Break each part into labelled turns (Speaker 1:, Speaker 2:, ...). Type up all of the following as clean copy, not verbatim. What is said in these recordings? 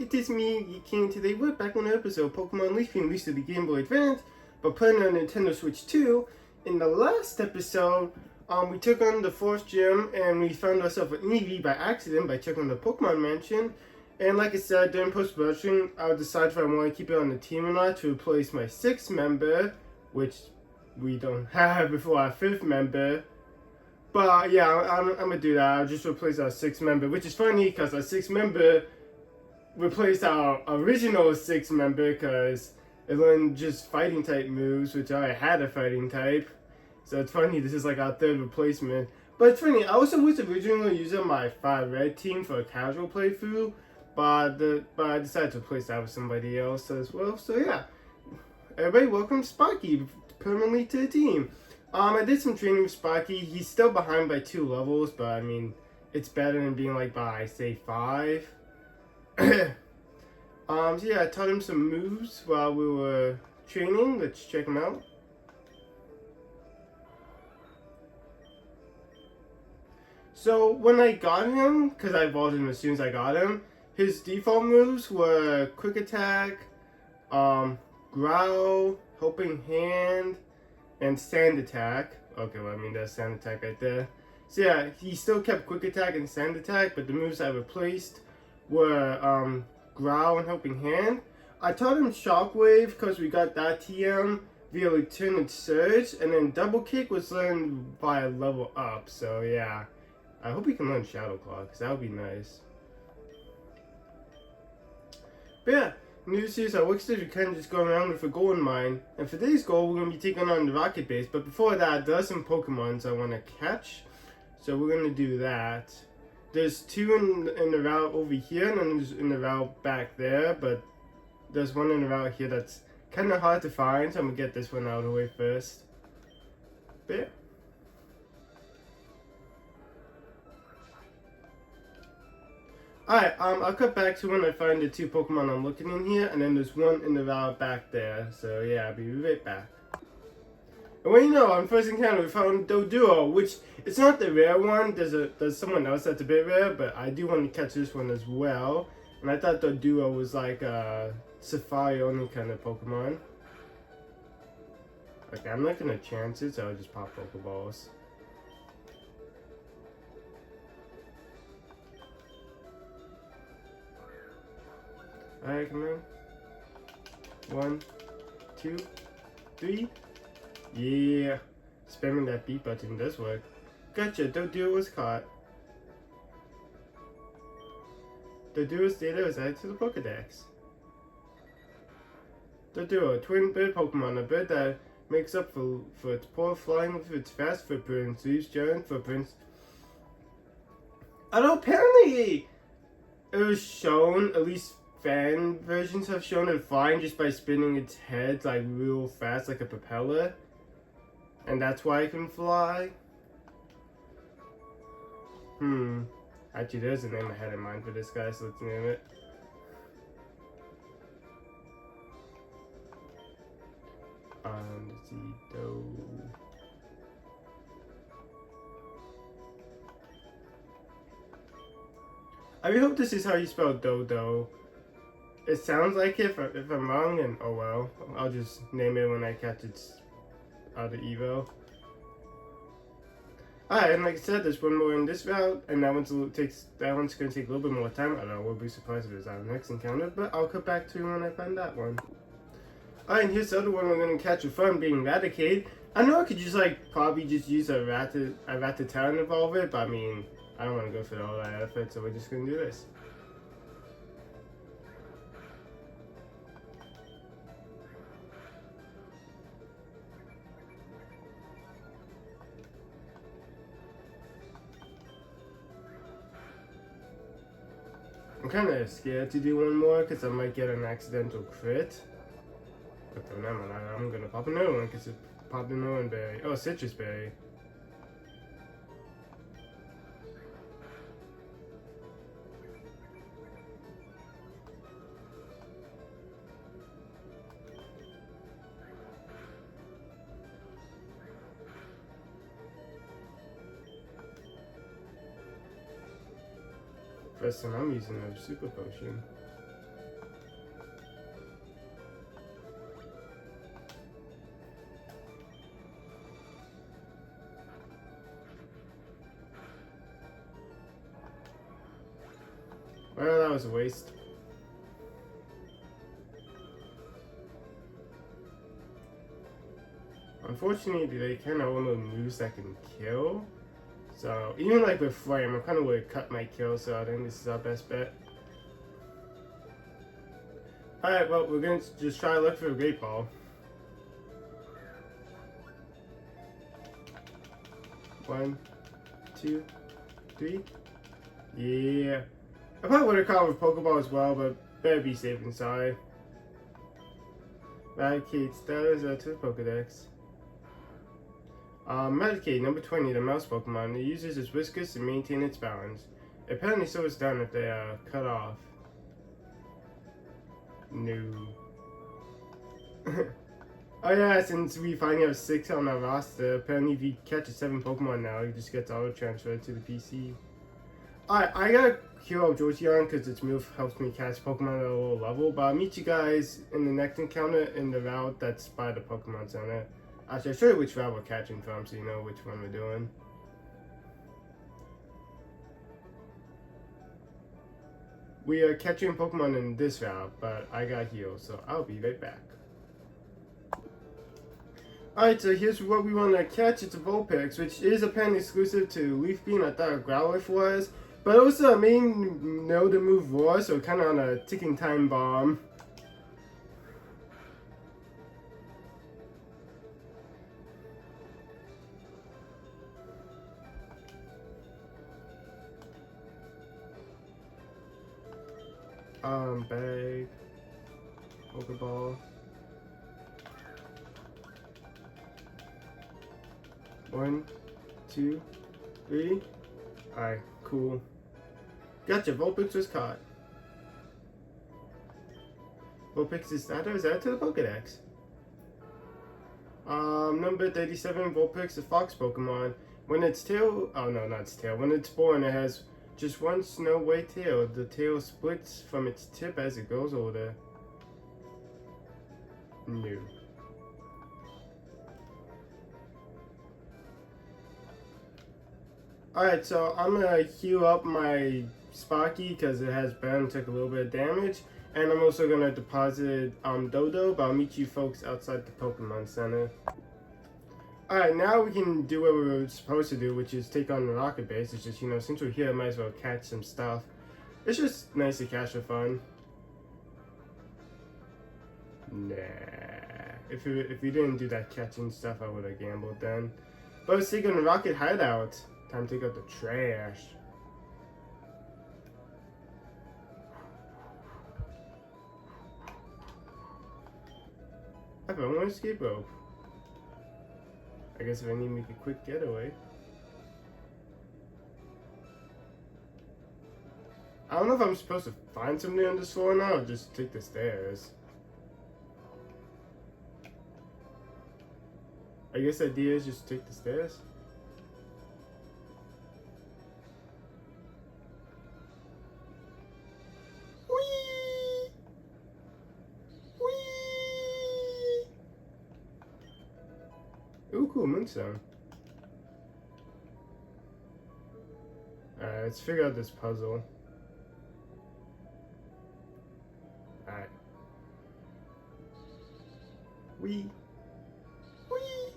Speaker 1: it is me, King. Today we're back on an episode of Pokemon Leaf being released to the Game Boy Advance, but playing on Nintendo Switch 2. In the last episode, we took on the 4th gym and we found ourselves an EV by accident by checking the Pokemon Mansion. And like I said, during post-production, I'll decide if I want to keep it on the team or not to replace my 6th member, which we don't have before our 5th member. But yeah, I'm gonna do that. I'll just replace our 6th member, which is funny because our 6th member replaced our original 6th member because it learned just fighting type moves, which I had a fighting type. So it's funny, this is like our 3rd replacement. But it's funny, I also was originally using my 5 red team for a casual playthrough, but I decided to replace that with somebody else as well. So yeah, everybody welcome Sparky permanently to the team. I did some training with Sparky. He's still behind by 2 levels, but I mean, it's better than being like by, say, 5. So yeah, I taught him some moves while we were training. Let's check them out. So when I got him, because I evolved him as soon as I got him, his default moves were Quick Attack, Growl, Helping Hand, and Sand Attack. Okay, well, I mean, that's Sand Attack right there. So yeah, he still kept Quick Attack and Sand Attack, but the moves I replaced were Growl and Helping Hand. I taught him Shockwave because we got that TM via Lieutenant Surge, and then Double Kick was learned by a level up. So yeah, I hope he can learn Shadow Claw because that would be nice. But yeah, new series our work stage, we kind of just go around with a golden mine. And for today's goal, we're going to be taking on the rocket base. But before that, there are some Pokemons I want to catch. So we're going to do that. There's 2 in the route over here, and then there's in the route back there. But there's one in the route here that's kind of hard to find. So I'm going to get this one out of the way first. But yeah. Alright, I'll cut back to when I find the 2 Pokemon I'm looking in here, and then there's one in the route back there. So yeah, I'll be right back. And well, you know, on first encounter we found Doduo, which it's not the rare one. There's someone else that's a bit rare, but I do want to catch this one as well. And I thought Doduo was like a Safari only kind of Pokemon. Okay, I'm not gonna chance it, so I'll just pop Pokeballs. Alright, come in. 1, 2, 3. Yeah. Spamming that B button does work. Gotcha, Doduo was caught. Doduo's data is added to the Pokedex. Doduo, a twin bird Pokemon, a bird that makes up for its poor flying with its fast footprints, leaves giant footprints. I know, apparently it was shown, at least fan versions have shown it flying just by spinning its head like real fast like a propeller, and that's why it can fly. Actually, there's a name I had in mind for this guy, so let's name it. Let's see, I really hope this is how you spell Dodo. It sounds like it. If I'm wrong, then oh well. I'll just name it when I catch its out of Evo. Alright, and like I said, there's one more in this route, and that one's gonna take a little bit more time. I don't know. We'll be surprised if it's our next encounter, but I'll cut back to when I find that one. Alright, and here's the other one we're gonna catch with fun, being Raticate. I know I could just probably just use a Rattata and evolve it, but I mean, I don't want to go through all that effort, so we're just gonna do this. I'm kind of scared to do one more because I might get an accidental crit. But never mind, I'm gonna pop another one because it popped an orange berry. Oh, citrus berry. First time I'm using a super potion. Well, that was a waste. Unfortunately, they kind of only moves that can kill. So, even like with Flame, I kind of would cut my kill, so I think this is our best bet. Alright, well, we're going to just try to look for a Great Ball. One, two, three. Yeah. I probably would have caught with Pokeball as well, but better be safe than sorry. Eradicate status to the Pokedex. Eradicate, number 20, the mouse Pokemon. It uses its whiskers to maintain its balance. Apparently so is done if they are cut off. No. Oh yeah, since we finally have 6 on our roster, apparently if you catch a 7 Pokemon now, you just get auto-transferred to the PC. Alright, I gotta heal up Jolteon because its move helps me catch Pokemon at a low level, but I'll meet you guys in the next encounter in the route that's by the Pokemon Center. Actually, I'll show you which route we're catching from so you know which one we're doing. We are catching Pokemon in this route, but I got healed, so I'll be right back. Alright, so here's what we want to catch. It's a Vulpix, which is apparently exclusive to Leaf Beam. I thought a Growlithe was. But also, I may know the move Roar, so kind of on a ticking time bomb. Bag. Pokeball. 1, 2, 3. Alright, cool. Gotcha, Vulpix was caught. Vulpix is added to the Pokedex. Number 37, Vulpix, a fox Pokemon. When its tail, oh no, not its tail. When it's born, it has just one snow white tail. The tail splits from its tip as it grows older. No. Alright, so I'm gonna heal up my Sparky because it has burn, took a little bit of damage. And I'm also gonna deposit Dodo, but I'll meet you folks outside the Pokemon Center. Alright, now we can do what we were supposed to do, which is take on the Rocket Base. It's just, you know, since we're here, I might as well catch some stuff. It's just nice to catch for fun. Nah. If we didn't do that catching stuff, I would have gambled then. But let's take on the Rocket Hideout. Time to take out the trash. I found one escape rope. I guess if I need to make a quick getaway. I don't know if I'm supposed to find something on this floor now or just take the stairs. I guess the idea is just take the stairs. Whee! Whee! Ooh, cool, Moonstone. Alright, let's figure out this puzzle. Alright. Whee! Whee!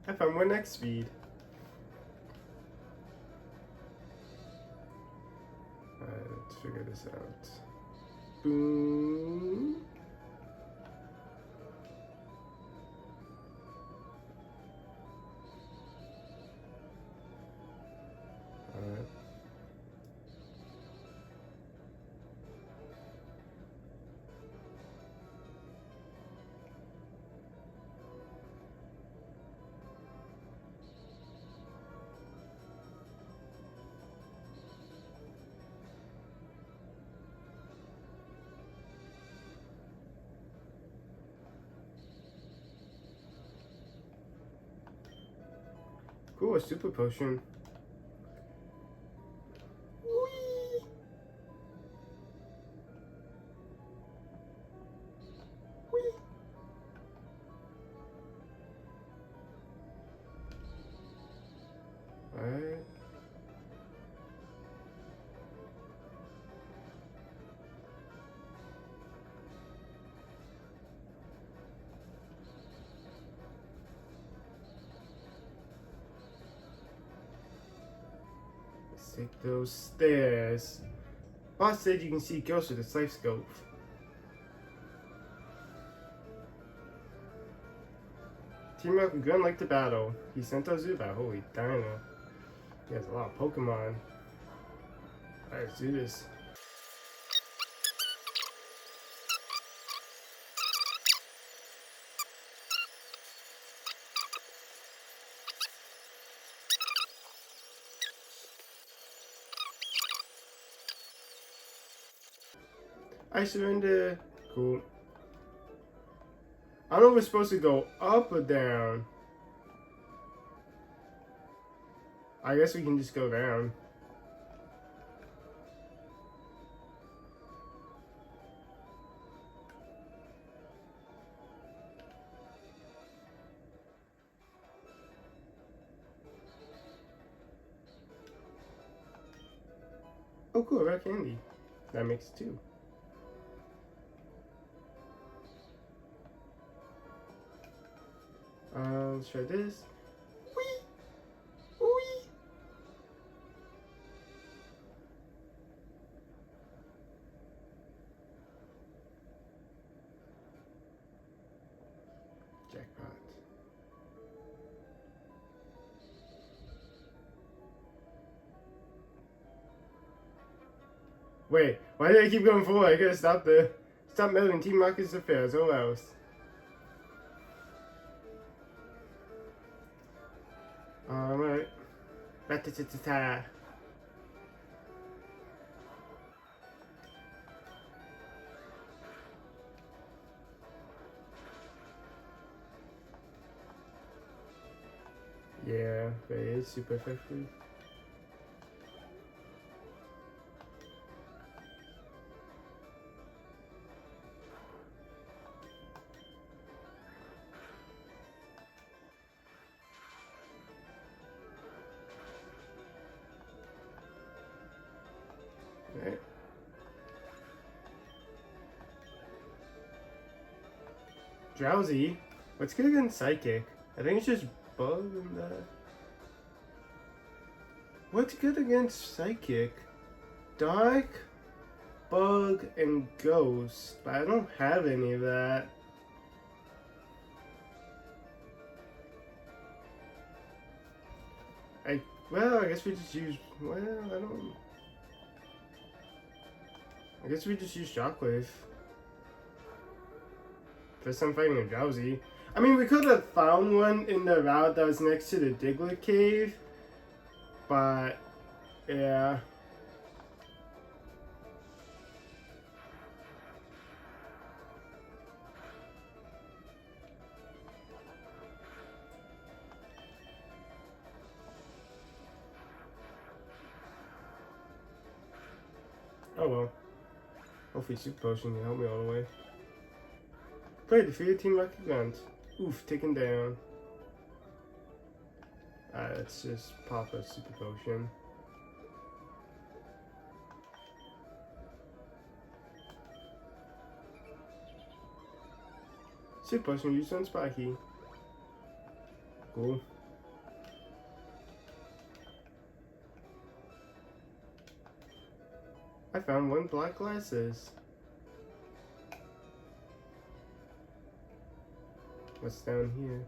Speaker 1: I found one next speed. Let's figure this out. Boom. Alright. Cool, a super potion. Whee! take those stairs. Boss said you can see ghosts with a sight scope. Team Rocket Gun like to battle. He sent us Zubat. Holy dino. He has a lot of Pokemon. Alright, let's do this. I surrender. Cool. I don't know if we're supposed to go up or down. I guess we can just go down. Oh cool, red candy. That makes it 2. Let's try this. Whee! Whee! Jackpot. Wait, why did I keep going forward? I gotta stop there. Stop meddling Team Rocket's affairs, or else. Alright. Ra-ta-ta-ta-ta. Yeah, but it is super effective. Right. Drowsy? What's good against Psychic? I think it's just Bug and that. What's good against Psychic? Dark, Bug, and Ghost. But I don't have any of that. Well, I guess we just use. Well, I don't. I guess we just use Shockwave. First time fighting a Drowsy. I mean, we could have found one in the route that was next to the Diglett cave. But, yeah. Oh well. Hopefully Super Potion can help me all the way. Play defeated Team Rocket Grunt. Oof, taken down. Let's just pop a Super Potion. Super Potion used on Sparky. Cool. I found 1 black glasses. What's down here?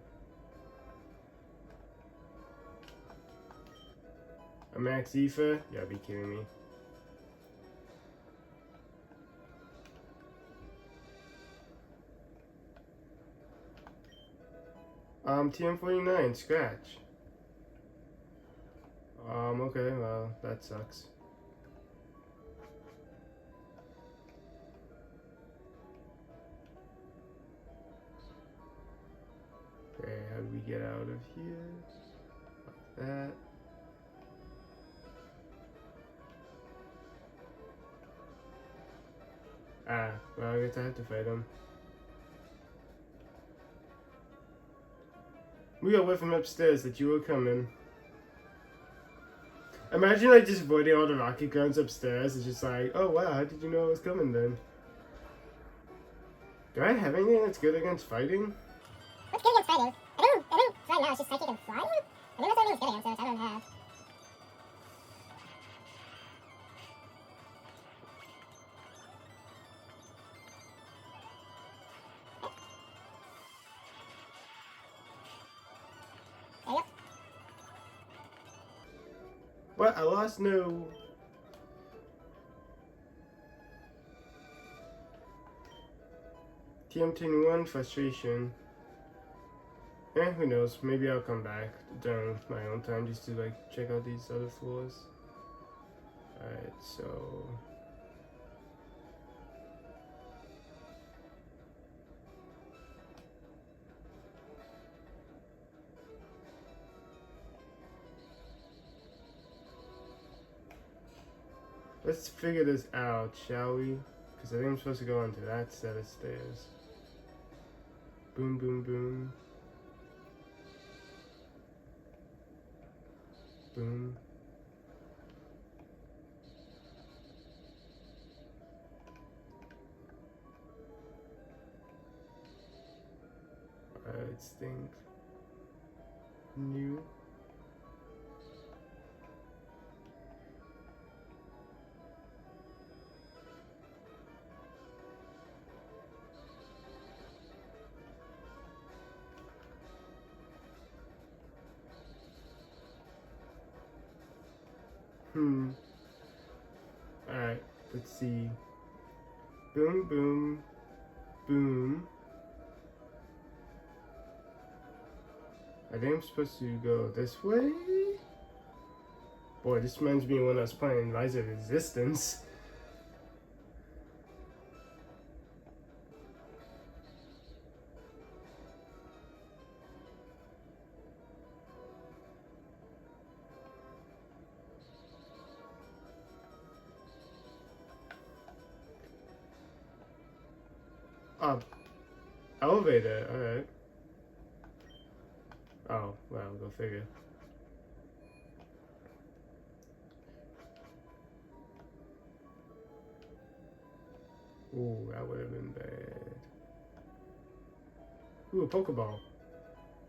Speaker 1: A max Aether? Yeah, be kidding me. TM49, scratch. Okay, well, that sucks. Okay, how do we get out of here? Like that. Well, I guess I have to fight him. We got word from upstairs that you were coming. Imagine like just avoiding all the rocket guns upstairs. It's just like, oh wow, how did you know I was coming then? Do I have anything that's good against fighting?
Speaker 2: What's good against fighting? I think right now it's just psychic and flying. I think that's what I think is good against those. I don't have.
Speaker 1: What? I lost? No. TM21 frustration. Who knows? Maybe I'll come back during my own time just to like check out these other floors. Alright, so let's figure this out, shall we? Because I think I'm supposed to go onto that set of stairs. Boom, boom, boom. Boom. Let's think. New. Alright, let's see. Boom, boom, boom. I think I'm supposed to go this way? Boy, this reminds me of when I was playing Rise of Resistance. Oh, elevator, alright. Oh, well, go figure. Ooh, that would have been bad. Ooh, a Pokeball.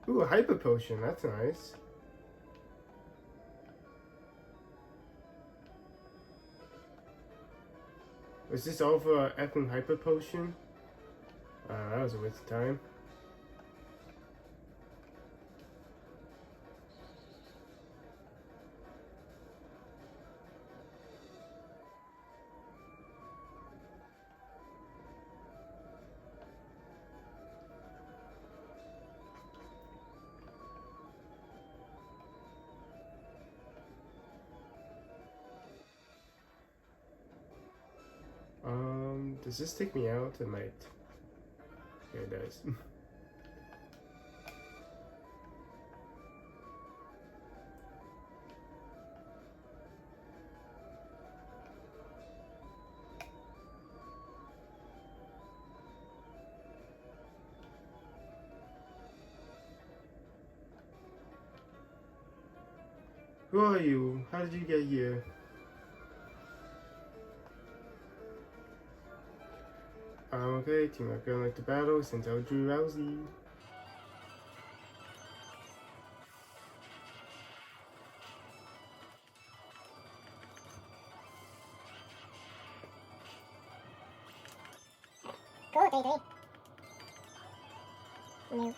Speaker 1: Ooh, a Hyper Potion, that's nice. Was this all for effing Hyper Potion? That was a waste of time. Does this take me out? It might. Yeah, it does. Who are you? How did you get here? Okay, team up going like the battle since I drew Rousey.
Speaker 2: Cool, day. No.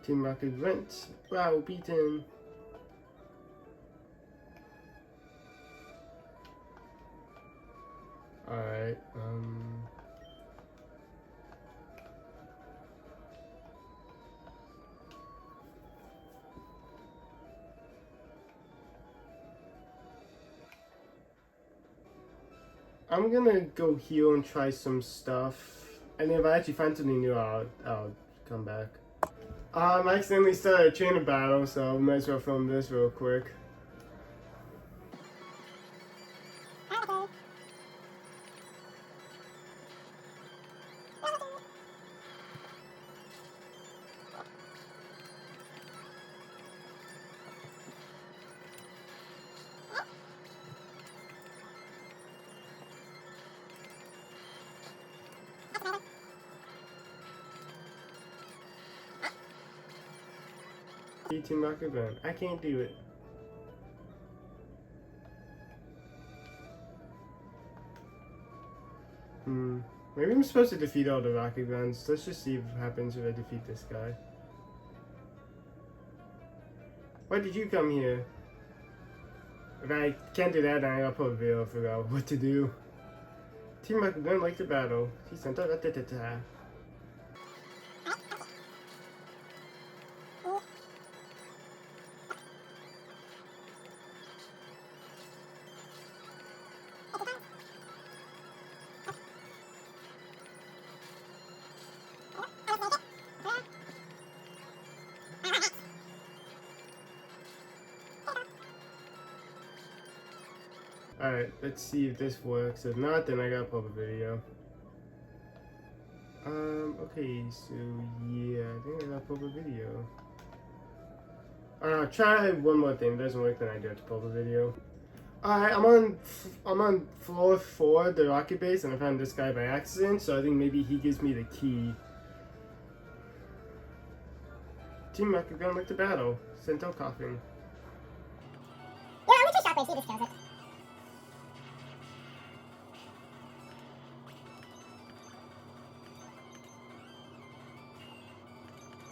Speaker 1: Team Rocket went. Wow, beaten. Alright, I'm gonna go heal and try some stuff. And if I actually find something new, I'll come back. I accidentally started a chain of battle, so I might as well film this real quick. Team Rocket Gun. I can't do it. Maybe I'm supposed to defeat all the rocket guns. Let's just see what happens if I defeat this guy. Why did you come here? If I can't do that, then I gotta put a video, figure out what to do. Team Rocket Gun like the battle. He sent out a Alright, let's see if this works. If not, then I gotta put a video. Okay, so yeah, I think I gotta put a video. Try one more thing. If it doesn't work, then I do have to put a video. Alright, I'm on floor 4 of the rocket base, and I found this guy by accident, so I think maybe he gives me the key. Team Rocket Gun like the battle. Sent out coughing.
Speaker 2: Yeah, I'm gonna try shockwave, see if this kills it.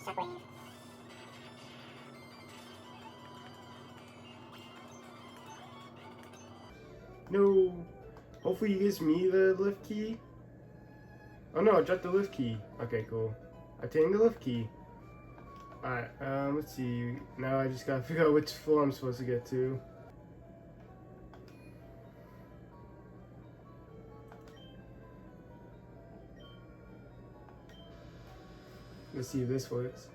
Speaker 2: Shockwave.
Speaker 1: No. Hopefully he gives me the lift key. Oh no, I dropped the lift key. Okay, cool. I obtained the lift key. Alright, let's see. Now I just gotta figure out which floor I'm supposed to get to. Let's see if this works.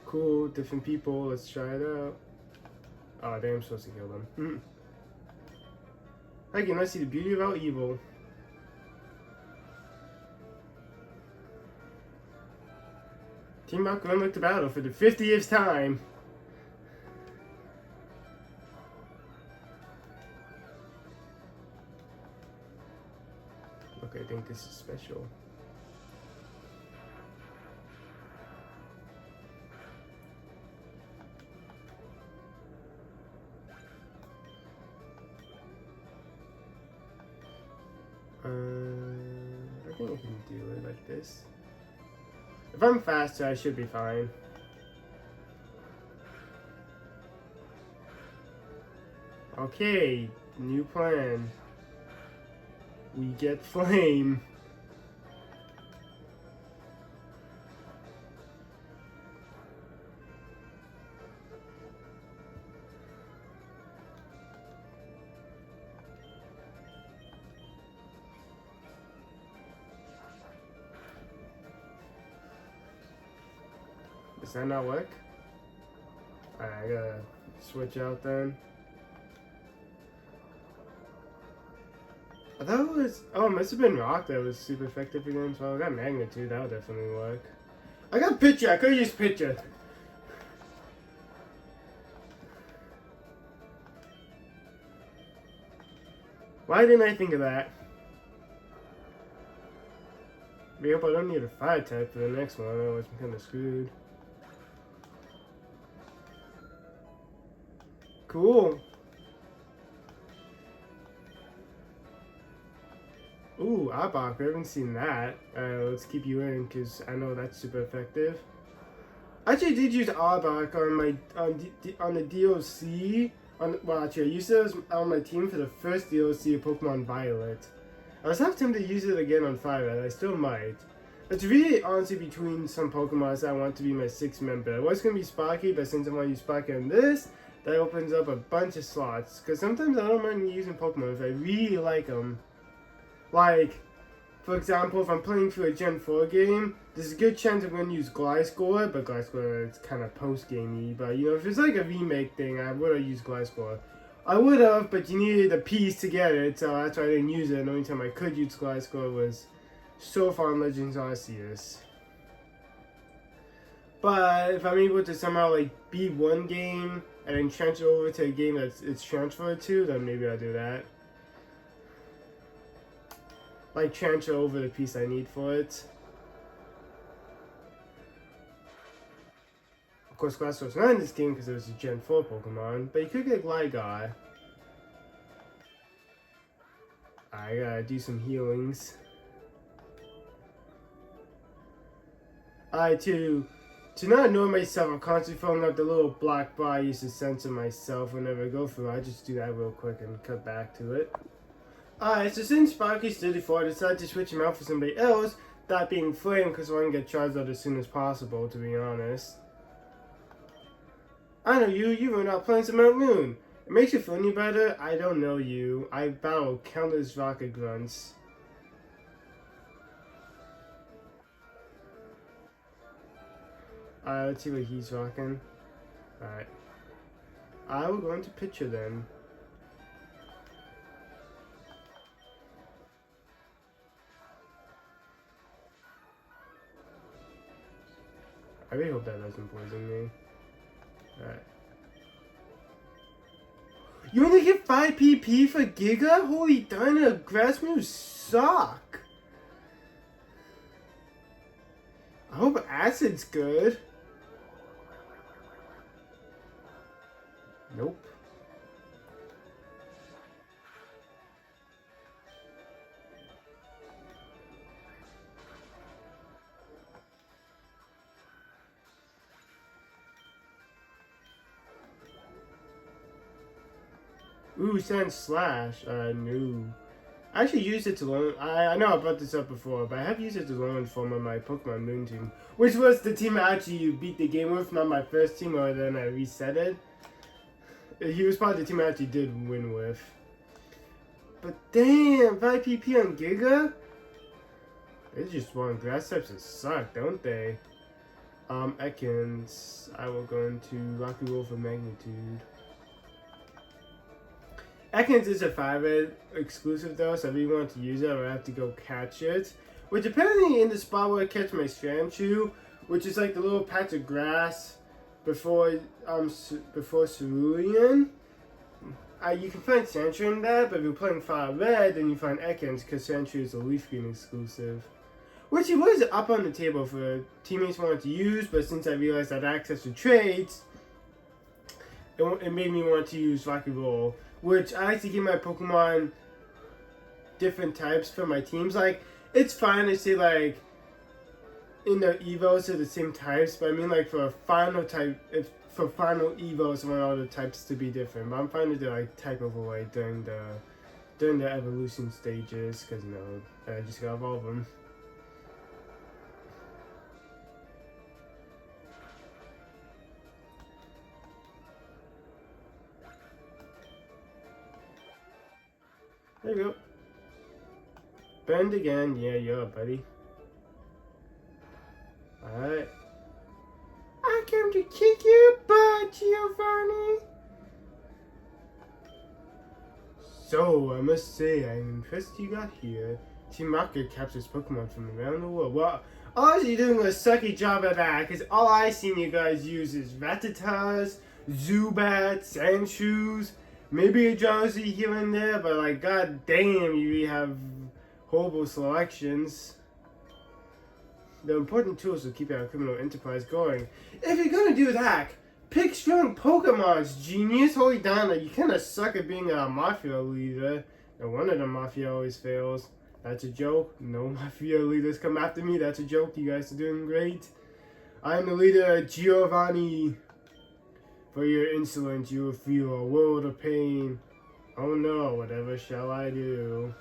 Speaker 1: Cool, different people. Let's try it out. Oh, damn, I'm supposed to kill them. Again, I see the beauty of our evil. Team Rocket Gun like the battle for the 50th time. Okay, I think this is special. I think I can do it like this. If I'm faster, I should be fine. Okay, new plan. We get flame. Does that not work? Alright, I gotta switch out then. I thought it was, oh, it must have been rock that was super effective against, well, I got magnitude, that would definitely work. I got picture, I could've used picture. Why didn't I think of that? I hope I don't need a fire type for the next one, otherwise I'm kinda screwed. Cool. Ooh, Arbok, I haven't seen that. Let's keep you in, because I know that's super effective. I actually did use Arbok on my on the DLC. Well, actually, I used it on my team for the first DLC of Pokemon Violet. I was half tempted to use it again on Fire, I still might. It's really honestly between some Pokemon that I want to be my 6th member. It was going to be Sparky, but since I want to use Sparky on this, that opens up a bunch of slots. Because sometimes I don't mind using Pokemon if I really like them. Like, for example, if I'm playing through a Gen 4 game, there's a good chance I'm going to use Gliscor, but Gliscor is kind of post-gamey. But, you know, if it's like a remake thing, I would have used Gliscor. I would have, but you needed a piece to get it, so that's why I didn't use it. The only time I could use Gliscor was so far in Legends Arceus. But if I'm able to somehow, like, beat one game and then transfer over to a game that it's transferred to, then maybe I'll do that. Like, transfer over the piece I need for it. Of course, Gliscor's not in this game because it was a Gen 4 Pokemon, but you could get Gligar. I gotta do some healings. To not annoy myself, I'm constantly filling up the little black bar I used to censor myself whenever I go through. I just do that real quick and cut back to it. So since Sparky's 34, I decided to switch him out for somebody else, that being Flame, because I want to get charged out as soon as possible, to be honest. I know you were not playing some Mount Moon. It makes you feel any better? I don't know you. I battle countless rocket grunts. Let's see what he's rocking. Alright. I will go into picture then. I really hope that doesn't poison me. Alright. You only get 5 PP for Giga? Holy Dino, grass moves suck. I hope Acid's good. Nope. Ooh, send slash. No. I actually used it to learn. I know I brought this up before, but I have used it to learn from my Pokemon Moon team, which was the team I actually beat the game with, not my first team, or then I reset it. He was probably the team I actually did win with. But damn, 5 PP on Giga? They just want grass types to suck, don't they? Ekans. I will go into Rocky Roll for Magnitude. Ekans is a 5 exclusive though, so if you want to use it, I have to go catch it. Which apparently in the spot where I catch my Stranchu, which is like the little patch of grass before Cerulean. You can find Sandshrew in that, but if you're playing Fire Red, then you find Ekans because Sandshrew is a Leaf Green exclusive. Which it was up on the table for teammates wanted to use, but since I realized I had access to trades, it made me want to use Rocky Roll. Which I like to give my Pokemon different types for my teams. Like, it's fine to say, like, in the Evos are the same types, but I mean, like, for a final type, for final Evos, I want all the types to be different. But I'm fine to do, like, type overlay during the evolution stages, because, you know, I just gotta evolve them. There you go. Bend again. Yeah, you're up, buddy. Alright. I came to kick your butt, Giovanni. So, I must say, I'm impressed you got here. Team Rocket captures Pokemon from around the world. Well, honestly, you're doing a sucky job at that, because all I've seen you guys use is Rattatas, Zubats, Sandshrews, maybe a Drowsy here and there, but like, god damn, you really have horrible selections. The important tools will keep our criminal enterprise going. If you're gonna do that, pick strong Pokemons, genius. Holy Donna, you kinda suck at being a Mafia leader. And one of the Mafia always fails. That's a joke. No Mafia leaders come after me. That's a joke. You guys are doing great. I'm the leader, Giovanni. For your insolence, you will feel a world of pain. Oh no, whatever shall I do?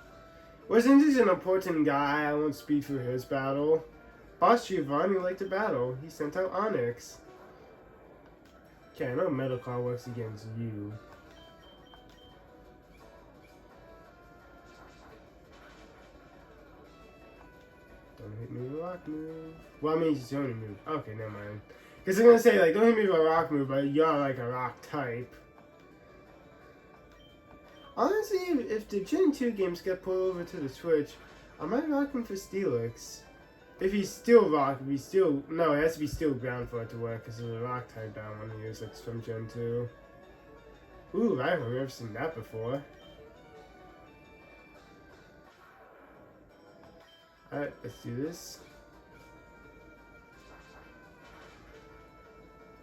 Speaker 1: Well, since he's an important guy, I won't speed through his battle. Boss Giovanni liked to battle. He sent out Onyx. Okay, I know Metal Claw works against you. Don't hit me with a rock move. Well, I mean, it's only move. Okay, never mind. Because I'm going to say, like, don't hit me with a rock move, but you're like a rock type. Honestly, if the Gen 2 games get put over to the Switch, I might rock him for Steelix. If he's still rock, if he's still... No, it has to be still ground for it to work, because there's a rock type down one here, so it's from Gen 2. Ooh, I've never seen that before. Alright, let's do this.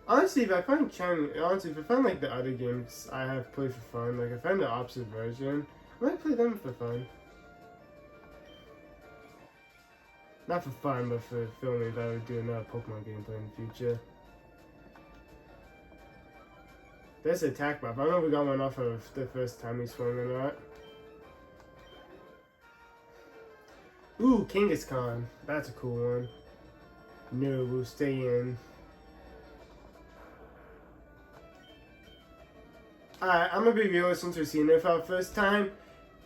Speaker 1: Honestly, if I find like the other games I have played for fun, like if I find the opposite version, I might play them for fun. Not for fun, but for filming, that I would do another Pokemon gameplay in the future. There's an attack buff. I don't know if we got one off of the first time we swung or not. Ooh, Kangaskhan. That's a cool one. No, we'll stay in. Alright, I'm gonna be real since we're seeing it for our first time.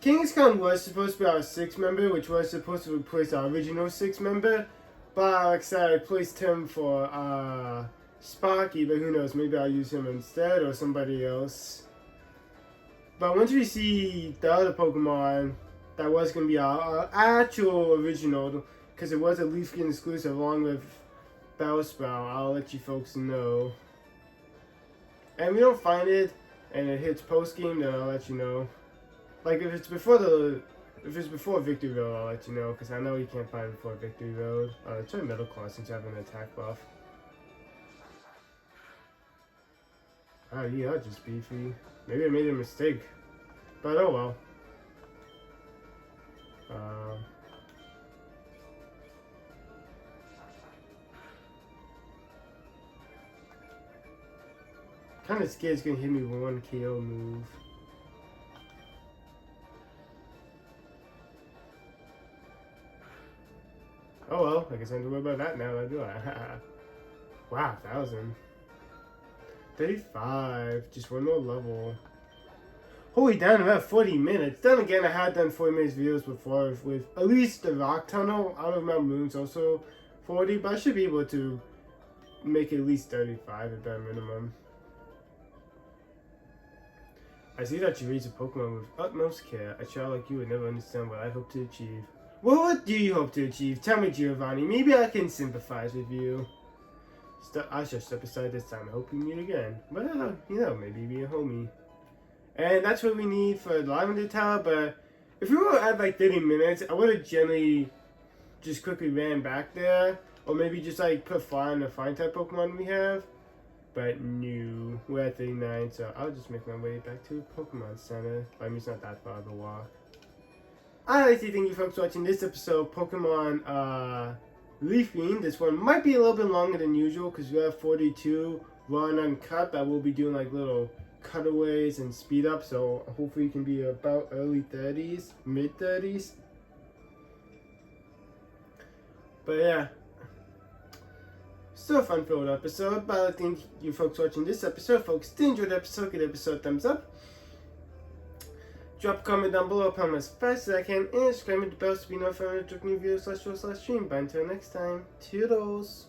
Speaker 1: Kangaskhan was supposed to be our 6th member, which was supposed to replace our original 6th member. But like I said, I placed him for Sparky, but who knows, maybe I'll use him instead or somebody else. But once we see the other Pokemon, that was going to be our actual original, because it was a Leaf Skin exclusive along with Bellsprout, I'll let you folks know. And if we don't find it, and it hits post-game, then I'll let you know. Like, if it's before Victory Road, I'll let you know, because I know you can't find it before Victory Road. Try Metal Claw since I have an attack buff. Oh, yeah, just beefy. Maybe I made a mistake. But oh well. Kinda scared it's gonna hit me with one KO move. Oh well, I guess I don't have to worry about that now, do I? Wow, 1,000. 35, just one more level. Holy damn, about 40 minutes. Then again, I had done 40 minutes videos before with at least the Rock Tunnel. I don't remember Moon's also 40, but I should be able to make it at least 35 at bare minimum. I see that you raise a Pokemon with utmost care. A child like you would never understand what I hope to achieve. Well, what do you hope to achieve? Tell me, Giovanni. Maybe I can sympathize with you. I shall step aside this time. I hope we meet again. Well, you know, maybe be a homie. And that's what we need for the Lavender Tower, but if we were at like 30 minutes, I would have generally just quickly ran back there. Or maybe just like put fire on the fine type Pokemon we have. But no, we're at 39, so I'll just make my way back to Pokemon Center. I mean, it's not that far of a walk. I'd like to thank you folks for watching this episode of Pokemon Leaf Green. This one might be a little bit longer than usual because we have 42 raw and uncut, but we'll be doing like little cutaways and speed up, so hopefully it can be about early 30s, mid 30s. But yeah, still a fun-filled episode. But I thank you folks watching this episode. Folks, did you enjoy the episode? Give the episode a thumbs up. Drop a comment down below, upon as fast as I can, and subscribe to the bell to be notified when I drop new videos /show/stream. But until next time, toodles.